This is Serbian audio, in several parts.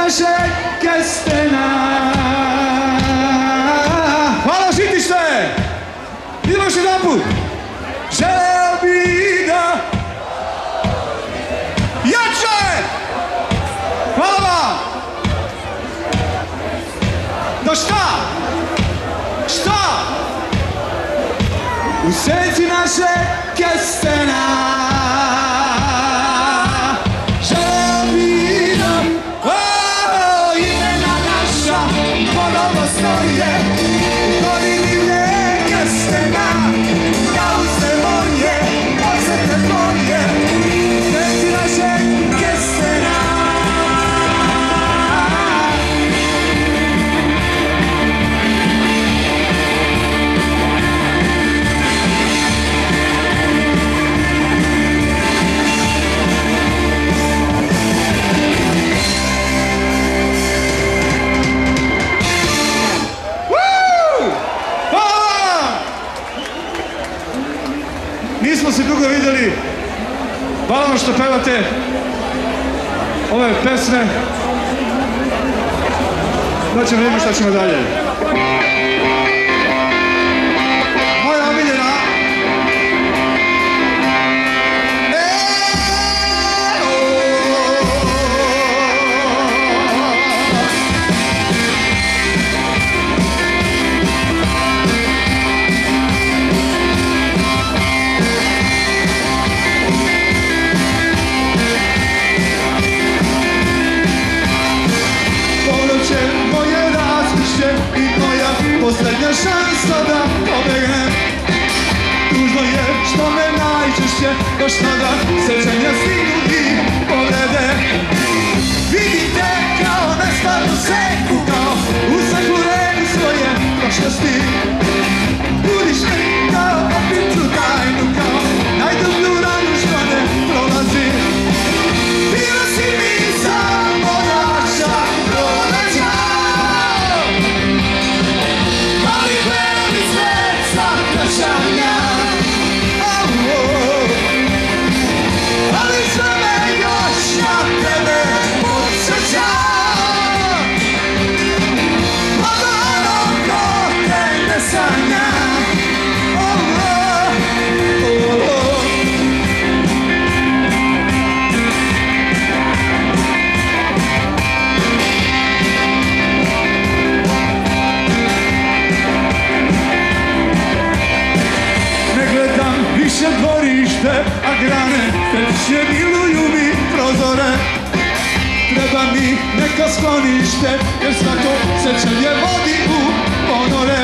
našeg kestena. Hvala Žitište! Idemo još jedan put. Želeo bi da... Jače! Hvala vam! Da šta? Šta? U senci našeg kestena. Želeo bi da... Imena naša ponovo stoje u godini mne kestena. Ja uzmemo je, osjete tvoje, u senci našeg kestena. Nismo se dugo vidjeli. Hvala vam što pevate ove pesme. Da ćemo vidjeti šta ćemo dalje. Moja omiljena. Posljednja šansa da pobegnem. Tužno je što me najčešće još tada sjećanja stignu i povrede. Vidite kao nestanu seku, kao u svaku reku svoje prošlosti. Budiš mi kao opicu tajnu, kao najdublju ranu što ne prolazi. Bila si mi samo naša pronađa. Ali sve me još na tebe podsjeća. Lagano ko te ne sanja. Više dvorište, a grane teče miluju mi prozore. Treba mi neko sklonište, jer svako sećanje vodi u ponore.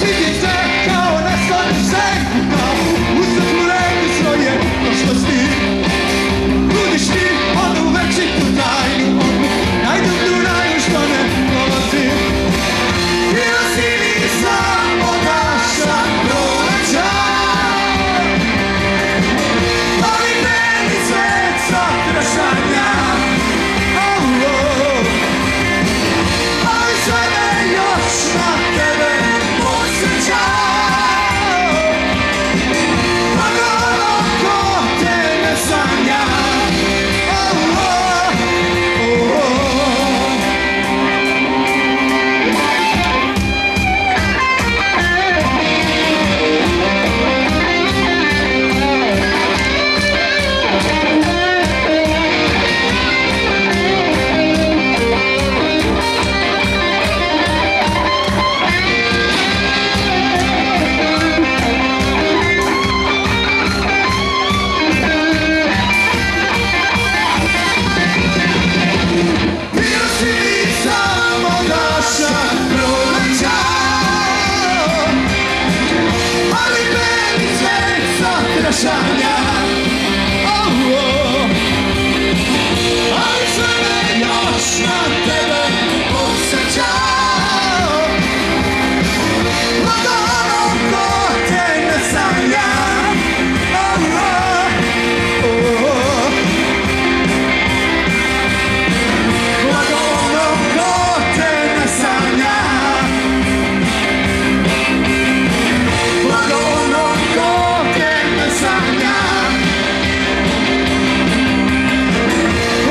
Vidite kao nestanu senku, kao u svetlu reku svoje prošlosti. Budiš ti onu večitu tajnu, onu najdublju ranu što ne prolazi. Bila si mi samo naša pronađa.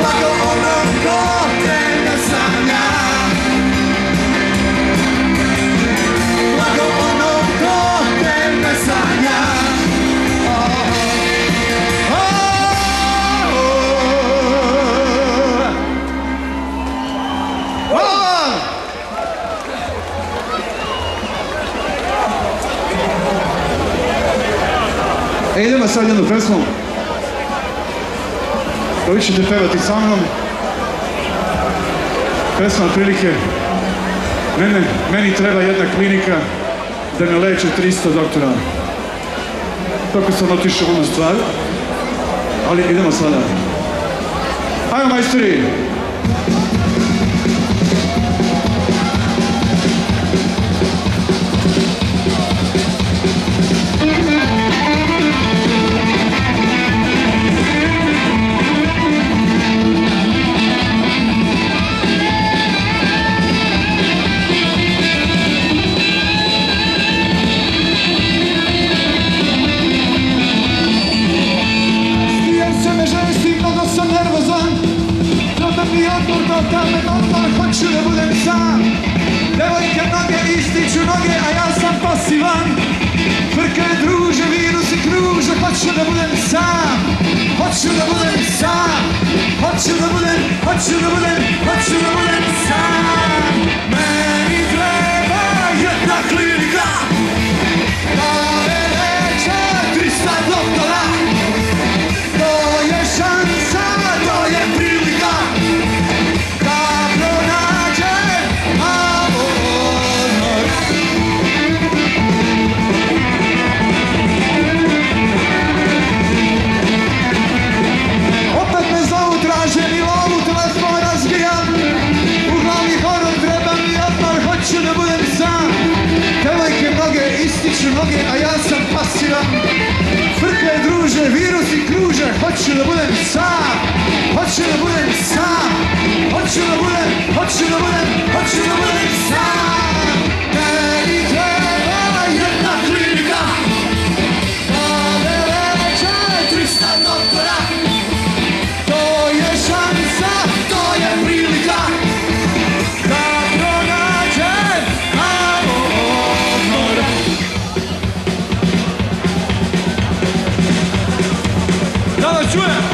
Lago ono ko te Hvala vam! Idemo sad jednu pesmu. Vi ćete pevati sa mnom. Pesma otprilike. Meni treba jedna klinika da me leče 300 doktora. Tako sam otišao u onu stvar. Ali idemo sada. Ajmo majstori! Hoću da budem sam. Devojke mnoge ističu noge, a ja sam pasivan. Frke druže, virusi kruže. Hoću da budem sam. Hoću da budem sam. Hoću da budem sam. Meni treba jedna klinika da me leče 300 doktora. To je šansa, to je prilika. Ističu noge, a ja sam pasivan. Frke druže, virusi kruže. Hoću da budem sam. Hoću da budem sam. Hoću da budem sam. Meni treba jedna klinika da me leče 300 doktora. To je šansa, to je prilika da pronađem malo odmora. Da vas čujem!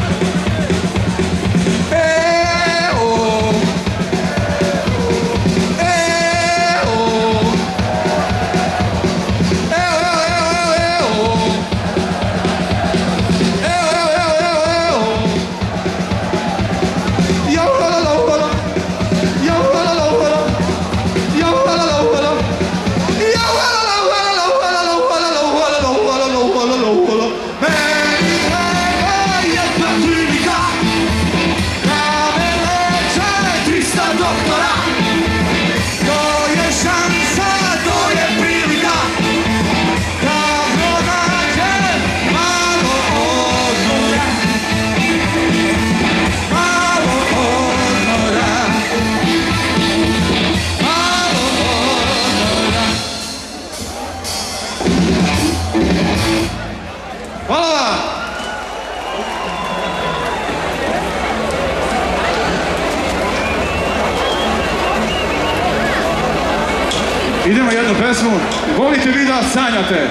Idemo jednu pesmu. Volite vi da sanjate,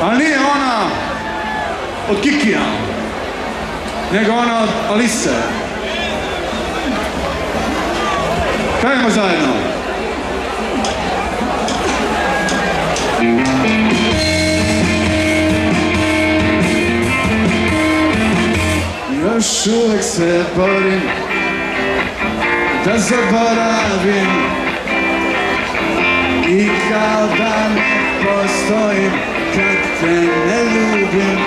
ali nije ona od Kikija, nego ona od Alise. Kajemo zajedno. Još uvek se borim da zaboravim i kao da ne postojim kad te ne ljubim.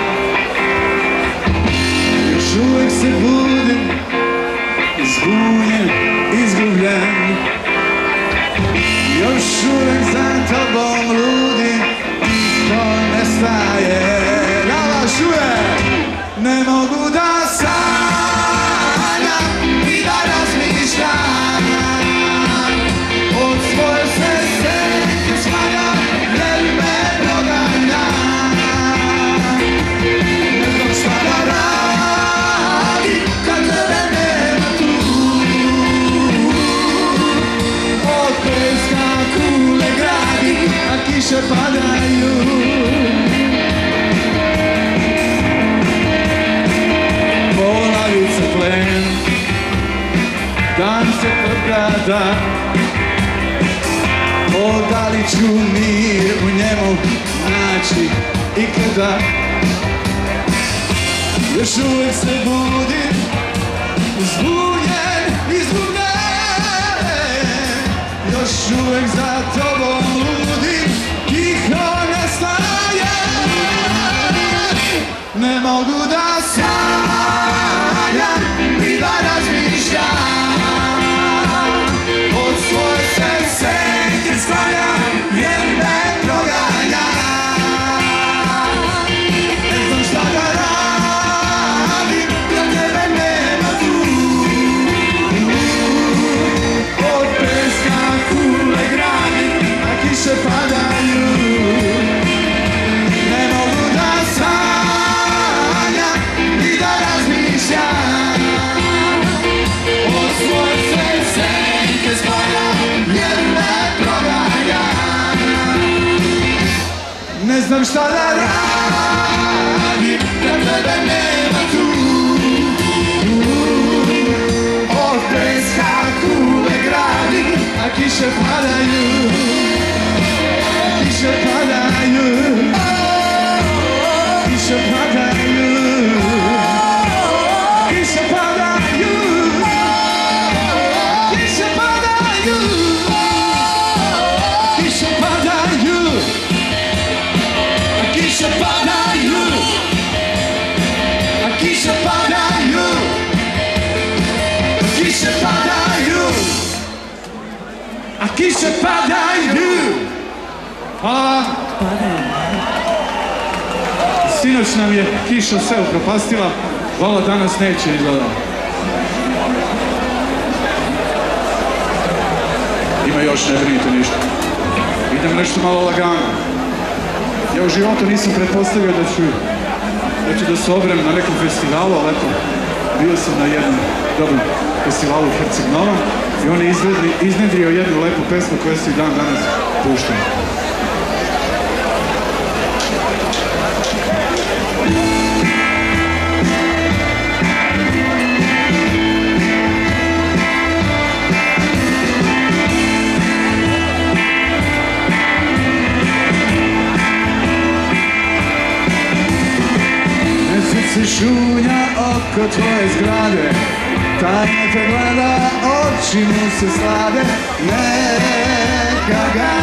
Još uvek se budim, zbunjen, izgubljen. Još uvek za tobom ludim, to nestaje. Ja vas čujem, ne mogu da sanjam i da razmišljam od svoje srce. Kiše padaju, polavice plen, dan se toga sada. O, da li ću mir u njemu naći ikada? Još uvek se budim, zbunjen, izgubljen. Još uvek za tobom ludim, tiho nastajem. Ne mogu da sanjam i da razmišljam. Od svoje se senke sklanjam, jer me proganja. Ne znam šta da radim, da tebe nema tu. Od peska kule gradim, a kiše padaju. Ne mogu da sanjam i da razmišljam. Od svoje se senke sklanjam, jer me proganja. Ne znam šta da radim, da tebe nema tu. Od peska kule gradim, a kiše padaju. Kiše padaju. Kiše padaju. Kiše padaju. Kiše padaju. Kiše padaju. Kiše padaju. Kiše padaju. Kiše padaju. A kiše padaju. Hvala. Sinoć nam je kiša sve upropastila. Hvala, danas neće izgleda. Ima još, ne brinite ništa. Idem nešto malo lagano. Ja u životu nisam pretpostavio da ću da se obrem na nekom festivalu, ali eto, bio sam na jednom dobrom festivalu u Herceg-Novom i on je iznedrio jednu lepu pesmu koja se i dan danas pušta. Se šunja oko tvoje zgrade, tajno te gleda, oči mu se slade, neka ga.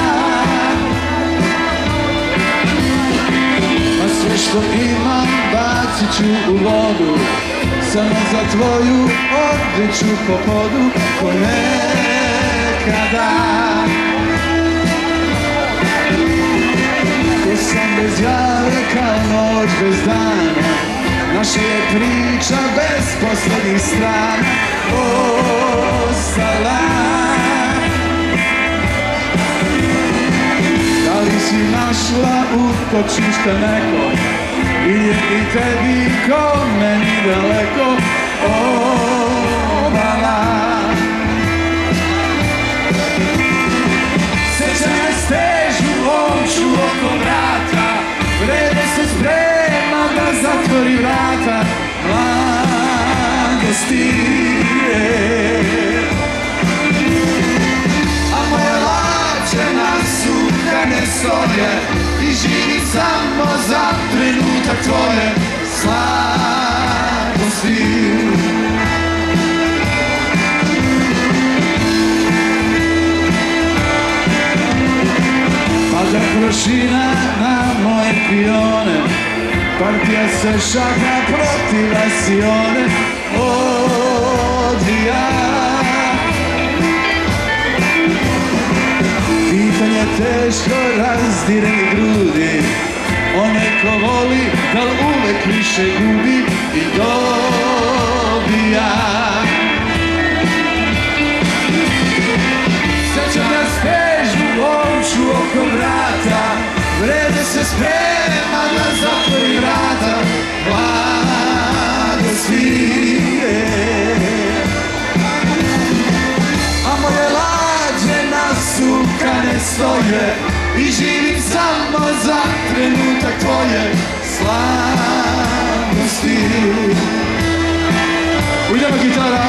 A sve što imam bacit ću u vodu, samo za tvoju odliču po podu, ko nekada. Ko sam bez jave kao noć bez dana, naša je priča bez poslednjih strana ostala. Da li si našla utočište neko, ili je i tebi ko meni daleko obala? Sećanja stežu omču oko vrata, vreme se sprema da zatvori vrata mladosti. A moje lače nasukane stoje i živim samo za trenutak tvoje slabosti. Pada prašina na moje pione, partija se šaka protiv asione odvija. Pitanje teško razdire mi grudi, onaj ko voli da uvek više gubi i dobija. Sećanja stežu omču oko vrata, vreme se sprema da zatvori vrata mladosti. A moje lađe nasukane stoje i živim samo za trenutak tvoje slabosti. Ujdemo gitara.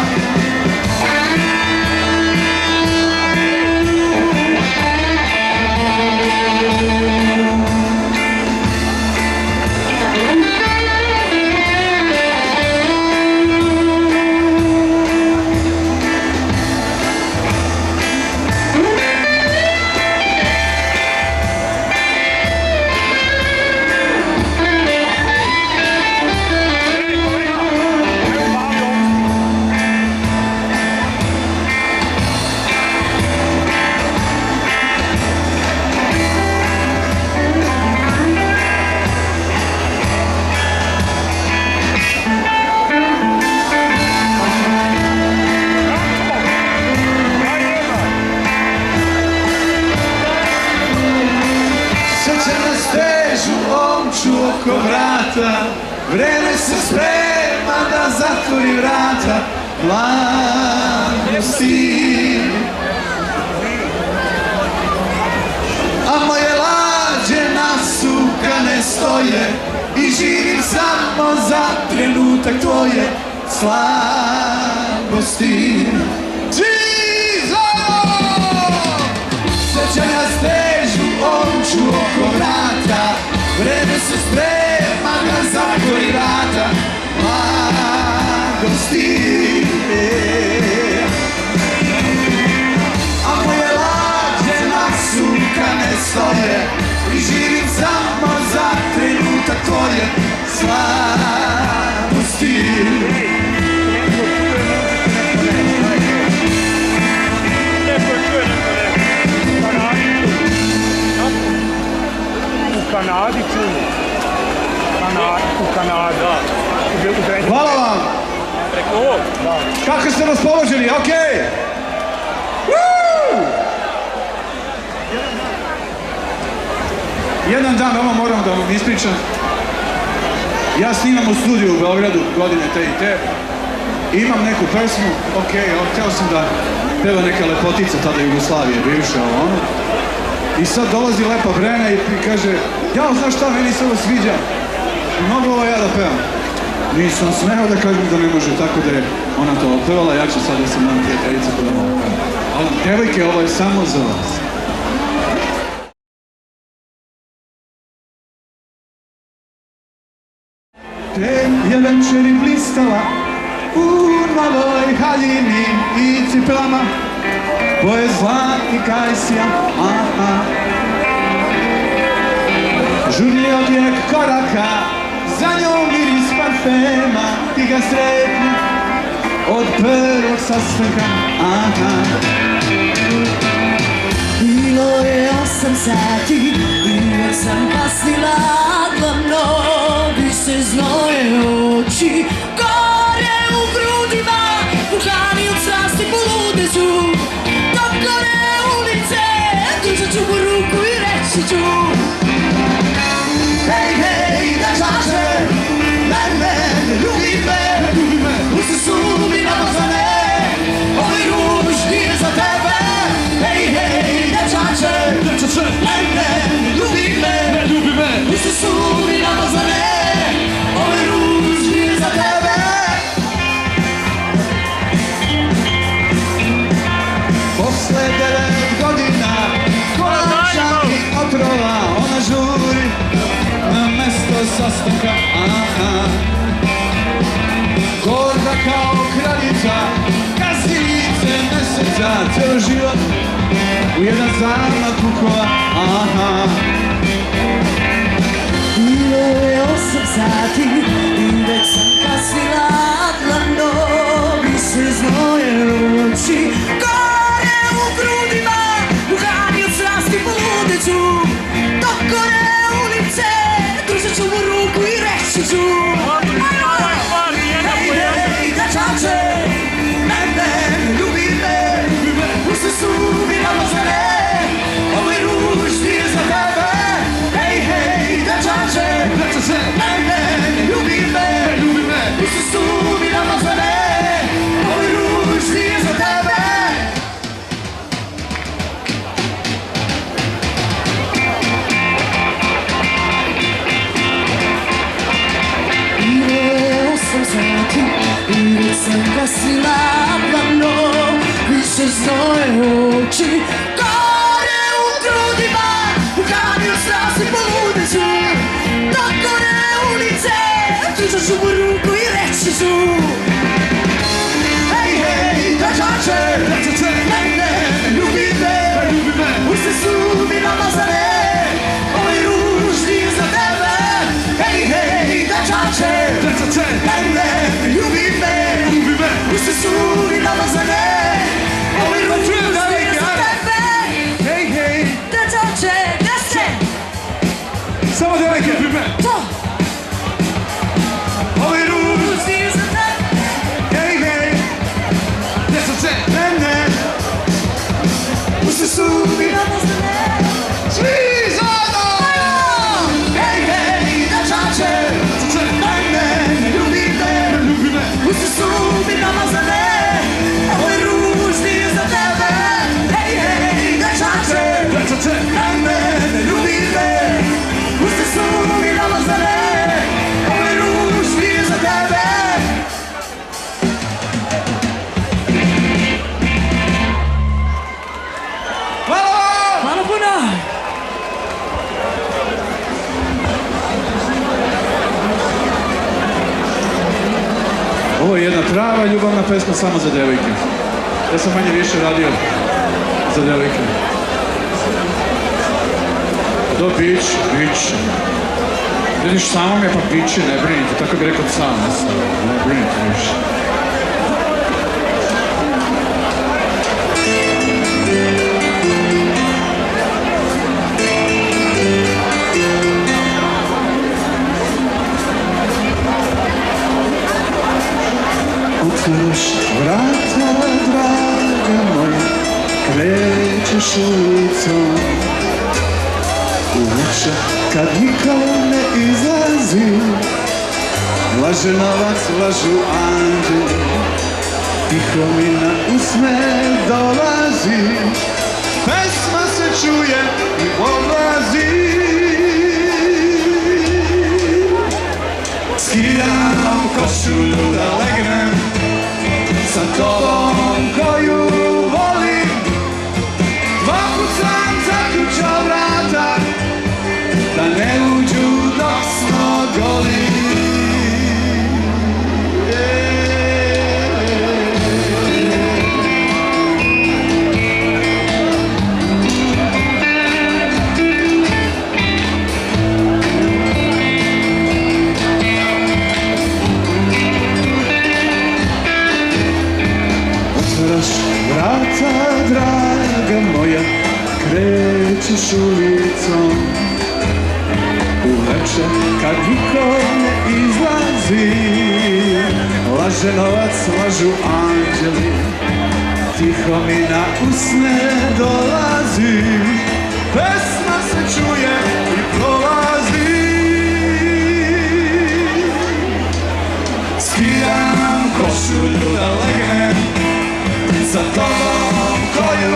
oko vrata, vreme se sprema da zatvori vrata mladosti. A moje lađe nasukane stoje i živim samo za trenutak tvoje slabosti. Sećanja stežu omču oko vrata, vreme se sprema da zatvori vrata mladosti. A moje lađe nasukane stoje i živim samo za trenutak tvoje slabosti. U Kanadi čuli. U Kanadi. Hvala vam! Preko ovog? Da. Kako ste raspoloženi? Okej! Jedan dan ovo moram da vam ispričam. Ja snimam u studiju u Beogradu godine te i te. Imam neku pesmu, htio sam da peva neka lepotica tada Jugoslavije, bivša ono. I sad dolazi lepa Brena i kaže, ja, znaš šta, meni se ovo sviđa. Mogu ovo ja da pevam? Nisam smeo da kažem da ne može, tako da je ona to opevala, ja ću sad da sam nam prijateljica da vam ovo pevam. Ali, devojke, ovo je samo za vas. Te je večeri blistala u novoj haljini i cipelama tvoje zlatni kajsija, žurni odjek koraka, za njom miris parfema, ti ga sretni od prvog sastanka, Bilo je 8 sati i uvek sam kasnila, glavno bi se znoje oči gore u grudima, puhani od strasti polude su, dok gore ulice, držat ću mu ruku i reći ću hej, hej, dečače, mene, ljubi me, usta su mi namazane, ovaj ruž nije za tebe, hej, hej, dečače, mene, ljubi me, usta su mi namazane, ovaj ruž nije za tebe. Posle 9 godina kolača i otrova, ona žuri na mesto sastanka, gorda kao kraljica, kasni lice meseca, cijelo život u jedan zamak kukova, Bilo je 8 sati i već sam kasnila, glavno bi se znoje oči gore u grudima, puhani od strasti polude ću, dok gore ulice, držat ću mu ruku i reći ću hej, hej, dečače, mene, ljubi me, usta su mi namazane, ovaj ruž nije za tebe, hej, hej, dečače, mene, ljubi me, usta su mi namazane, ovaj ruž nije za tebe. Bilo je 8 sati i već sam kasnila, glavno više znoje oči gore u grudima, puhani od strasti polude ću, dok gore ulice, držat ću mu ruku i reći ću hej, hej, dečače, mene, ljubi me, usta su mi namazane, ovaj ruž nije za tebe, hej, hej, dečače, mene, ljubi me, usta su mi namazane, ovaj ruž nije za tebe, hej, hej, dečače, gde ste? samo devojke, To! ovaj ruž, Nije za tebe. hej, hej, mene, usta su mi namazane, svi zajedno, Hej, hej, dečače, prava ljubavna pesma samo za devojke. Ja sam manje više radio za devojke. Do bić. Vidiš, samo me pa biće, ne brinite, tako bi rekao sam, ne brinite više. Otvaraš vrata, draga moja, krećeš ulicom. Uveče kad niko ne izlazi, laže novac, lažu anđeli, tiho mi na usne dolazi, pesma se čuje i odlazi. Skidam košulju da legnem sa tobom koju volim. Dva put sam zaključao vrata da ne uđu dok smo goli. Otvaraš vrata, draga moja, krećeš ulicom. Uveče kad niko ne izlazi, laže novac, lažu anđeli, tiho mi na usne dolazi, pesma se čuje i prolazi. Skidam košulju da legnem sa tobom koju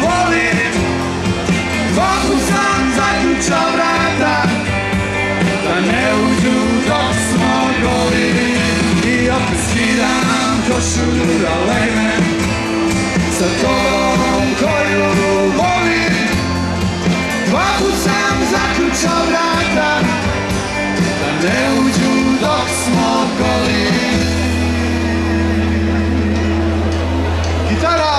volim. Dva put sam zaključao vrata da ne uđu dok smo goli. I opet skidam košulju da legnem sa tobom koju volim. Dva put sam zaključao vrata da ne uđu dok smo goli. Gitara!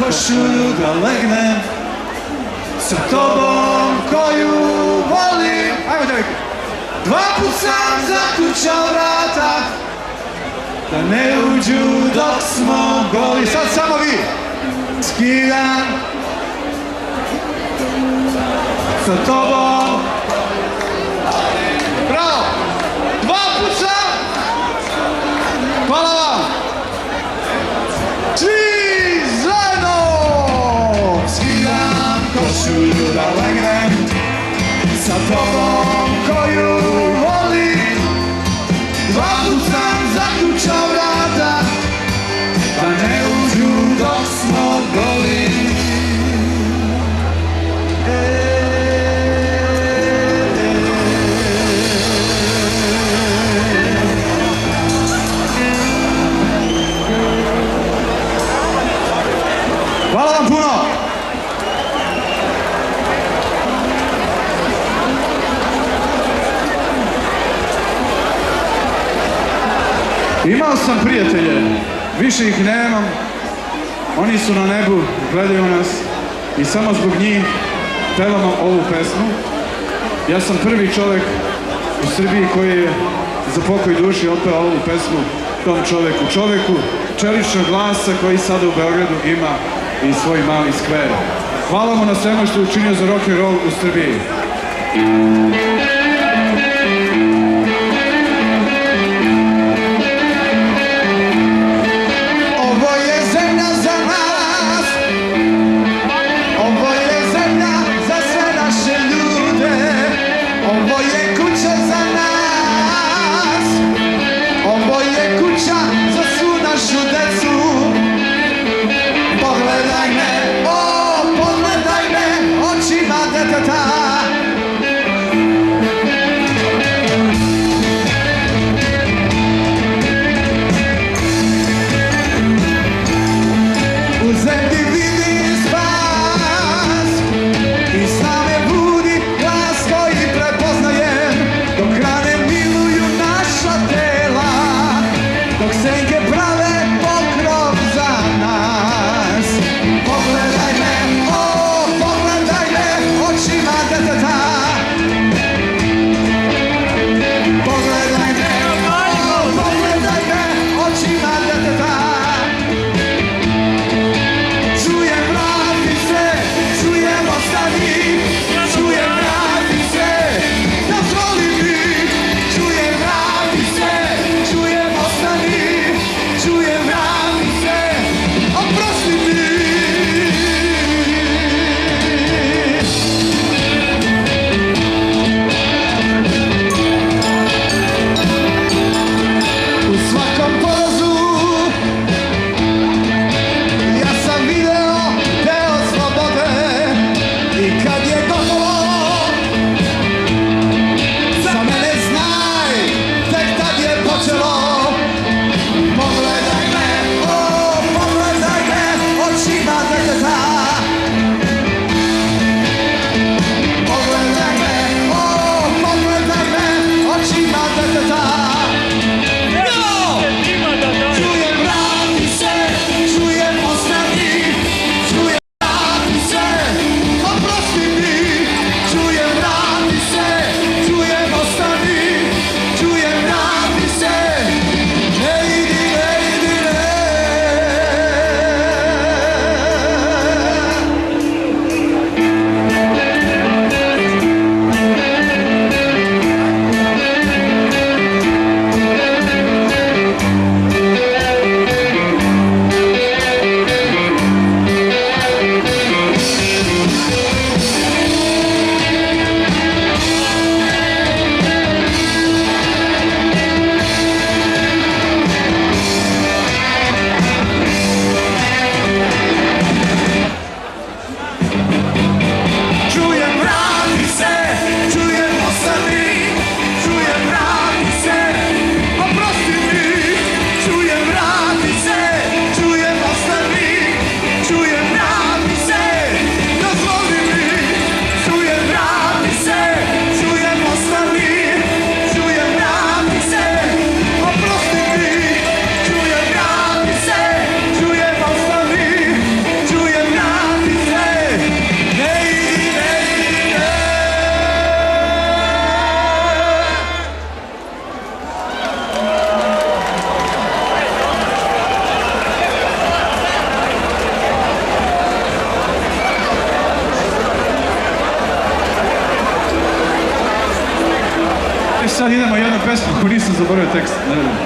Košulju da legnem sa tobom koju volim. Ajmo devojke. Dva put sam zaključao vrata da ne uđu dok smo goli. Sad samo vi. Skidam sa tobom. Bravo. Dva put sam. Hvala vam. Košulju da legnem sa tobom koju volim. Dva put sam zaključao vrata da ne uđu dok smo goli. Hvala vam puno! Imao sam prijatelje, više ih nemam, oni su na nebu, gledaju nas i samo zbog njih pevamo ovu pesmu. Ja sam prvi čovjek u Srbiji koji je za pokoj duši otpeo ovu pesmu tom čovjeku čeličnog glasa koji sada u Beogradu ima i svoj mali skver. Hvala mu na svemu što je učinio za rock and roll u Srbiji. Ovo je kuća Kuće prave pokrov za nas. Pogledaj me, pogledaj me očima deteta. Pogledaj me, pogledaj me očima deteta. Čujem vrati se, čujem ostani, čujem vrati se, dozvoli mi. Čujem vrati se, čujem ostani, čujem vrati se, oprosti mi. U svakom porazu ja sam video deo slobode i kad je gotovo za mene znaj, tek tad je počelo. Pogledaj me, pogledaj me očima deteta. Pogledaj me, pogledaj me očima deteta. Čujem vrati se, čujem ostani, čujem vrati se, oprosti mi. Čujem vrati se, čujem ostani, čujem vrati se, ne idi, ne idi, ne. Čujem vrati se, čujem ostani, čujem vrati se, oprosti mi. Čujem vrati se, čujem ostani, čujem vrati se, dozvoli mi. Čujem vrati se, čujem ostani, čujem vrati se, oprosti mi. Čujem vrati se, čujem ostani, čujem vrati se, ne idi, ne idi, ne. I sad idemo jednu pesmu koju nisam zaboravio tekst. Ne znam.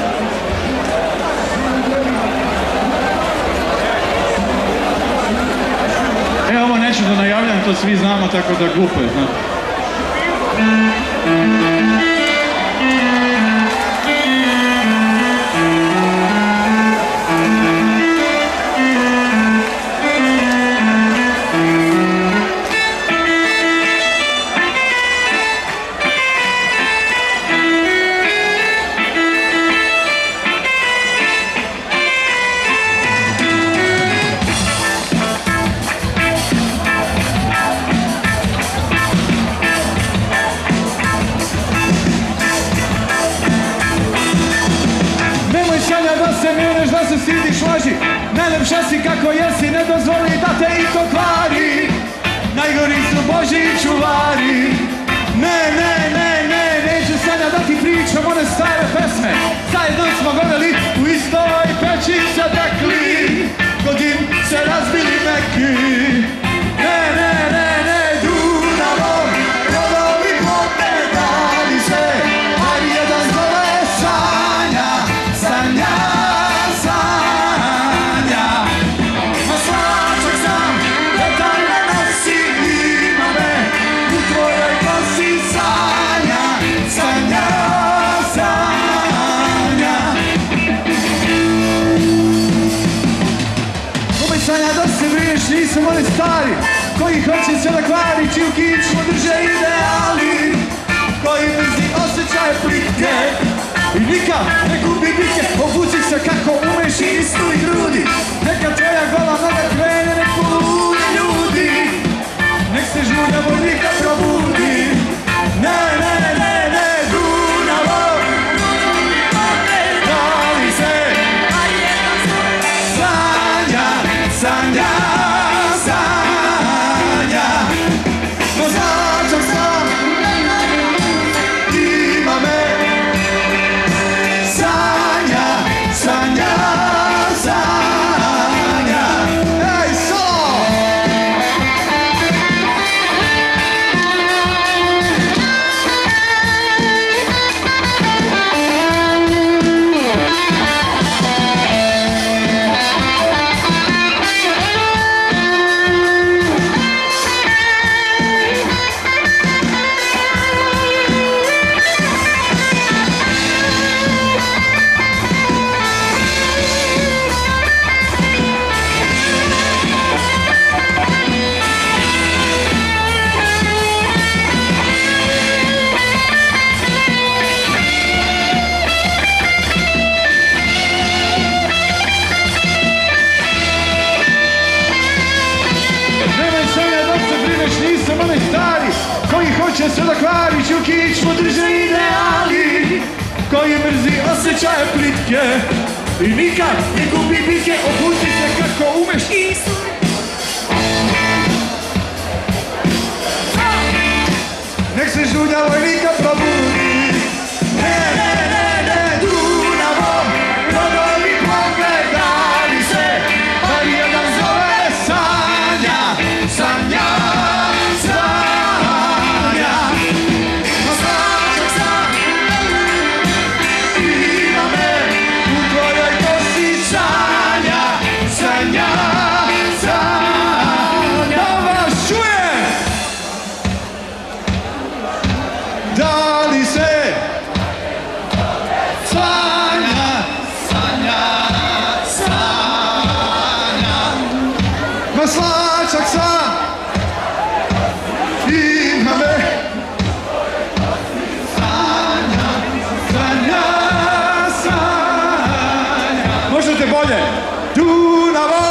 Ovo neću da najavljam, to svi znamo, tako da glupo je, znate. Da se stidiš laži, najlepša si kako jesi, ne dozvoli da te i to kvari. Najgori su Božji čuvari. Ne, ne, ne, ne, neću sada da ti pričam one stare pesme. Zajedno smo goreli, u istoj peći se dekli, godin se razbili neki. Ne, ne, ne, ne, Dunavom, rodovi popedali se, a jedan zove Sanja, Sanja. Nisu oni stari, koji hoće se da kvari, čiju kičmu drže ideali, koji mrzi osjećaje plitke i nikam ne gubi bitke. Obuci se kako umeš i istuj grudi, neka tvoja gola noga krene, nek poludi ljudi, nek se žulja vojnika probudi. Ne, ne, ne, ne, Dunavo, da li se, a neće se da kvari Đukić mu drže ideali koji mrzi osjećaje plitke i nikad ne gubi bitke, opusti se kako umeš i nek se žulja vojnika probudi. Ne, Dunavom, rodovi pogledali se, bar jedan zove Sanja, Sanja, Sanja. A slačak sam, ima me u tvojoj kosi Sanja, Sanja, Sanja. Da vas čuje! Da li se Sanja, Sanja, Sanja, ma slačak sam, ima me Sanja, Sanja, Sanja. Možete bolje? Dunavo,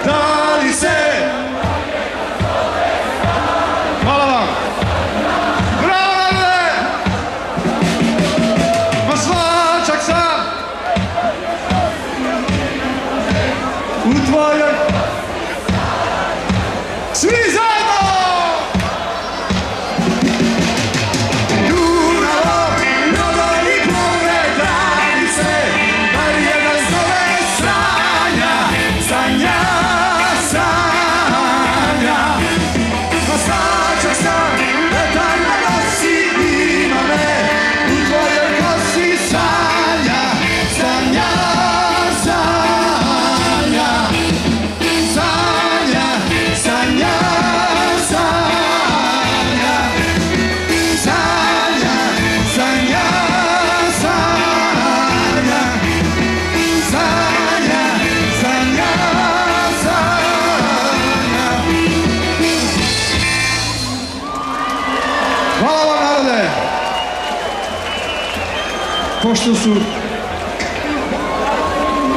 da li se. Hvala vam. Slačak sam u tvojoj. Svi zajedno! Dunavo, rodovi pogledali se, bar jedan zove Sanja, Sanja, Sanja. A slačak sam, letar na nosi, ima me u tvojoj kosi Sanja, Sanja, Sanja, Sanja, Sanja, Sanja, Sanja, Sanja, Sanja, Sanja, Sanja, Sanja. Hvala vam, narode! Pošto su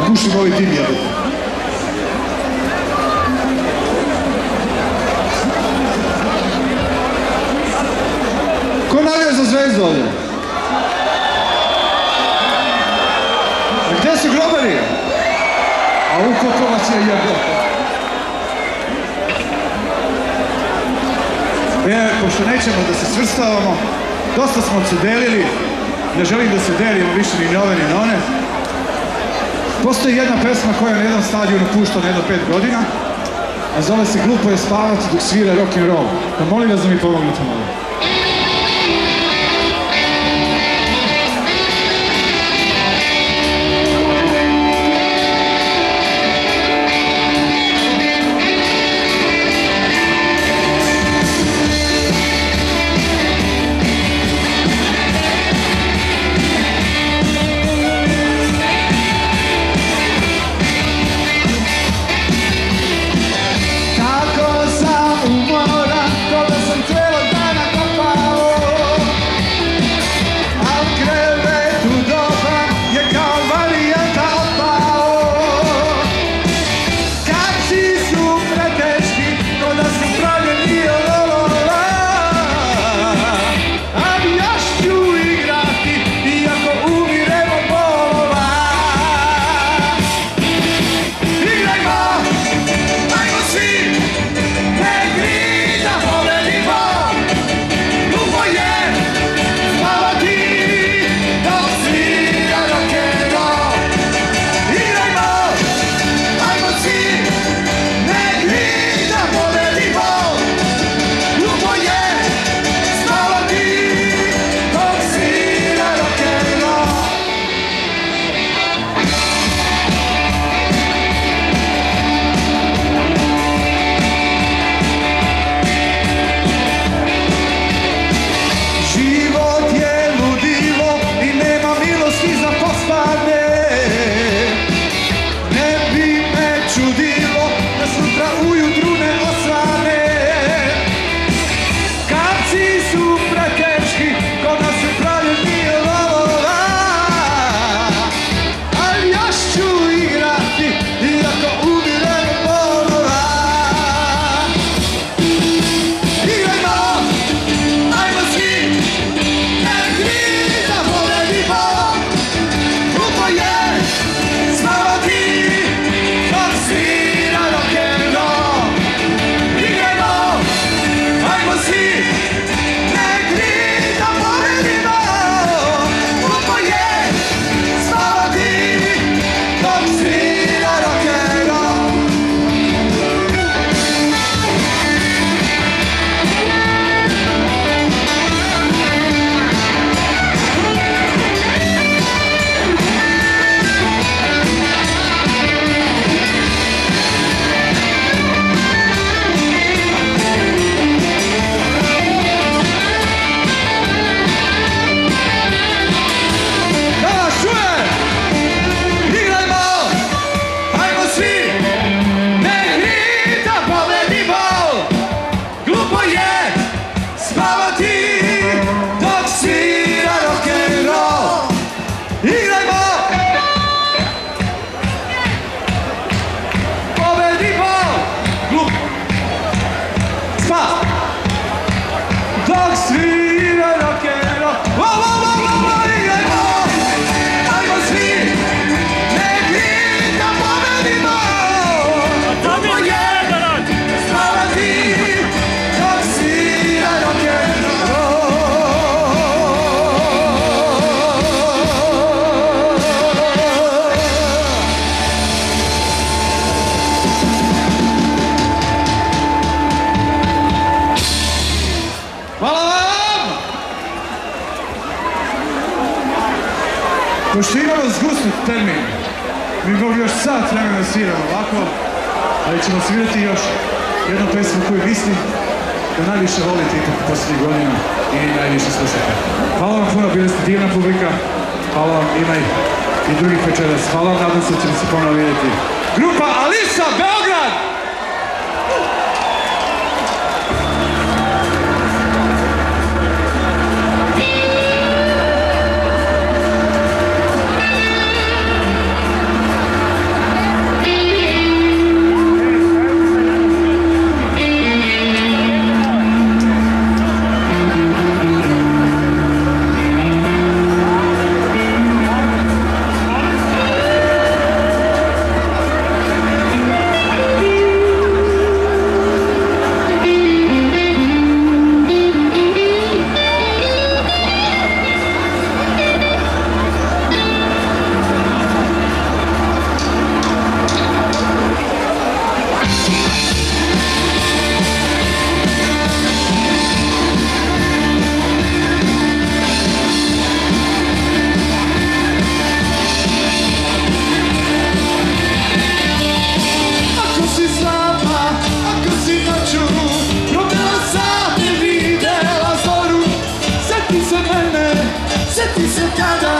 gušim ovaj dim jebati. Ko navija za Zvezdu ovdje? A gdje su grobari? A u koliko vas je jebati? Pošto nećemo da se svrstavamo, dosta smo se delili, ne želim da se delimo više ni na ove ni na one. Postoji jedna pesma koja na jednom stadionu pušta na jedno 5 godina, a zove se Glupo je spavati dok svira rock'n'roll. Pa molim vas da mi pomognete malo. Kako sam umoran, ko da sam cijelo dana termin. Mi mogli još sat vremena sviramo ovako, ali ćemo svirati još jednu pesmu koju mislim da najviše volite ipak posljednjih godina i najviše slušate. Hvala vam puno, bili ste divna publika. Hvala vam, ima i drugih večeras. Hvala vam, nadam se da ćemo se ponovno vidjeti. Grupa Alisa, Beograd! Sjeti se tada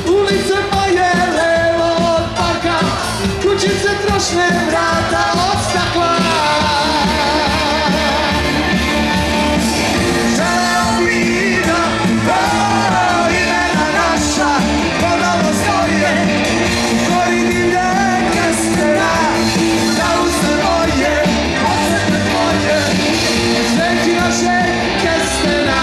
ulice moje levo od parka, kućice trošne, vrata od stakla. Želeo bi da imena naša ponovo stoje u gori divlje kestena, da uste moje, osete tvoje, sveti naše kestena.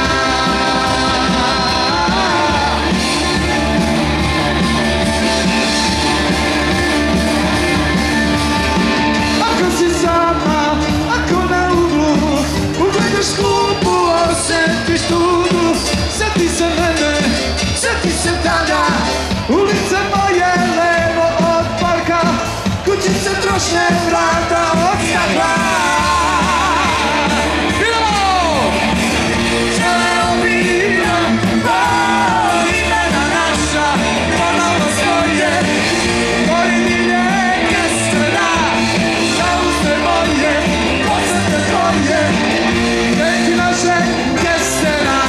Skupu osjetiš tugu, sjeti se mene, sjeti se tada ulice moje levo od parka, kućice trošne, vrata od stakla. Želeo bi da imena naša ponovo stoje, gori divlje kestena, da uste moje, osjete tvoje, sveti naše kestena.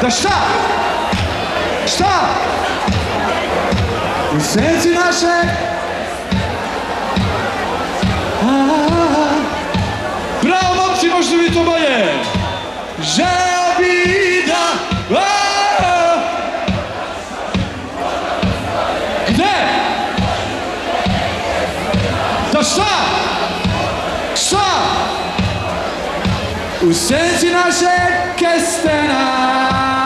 Da šta? Šta? U senci naše bravo momci, možete vi to bolje. Želeo bi da gde? Da šta? Šta? U senci naše kestena.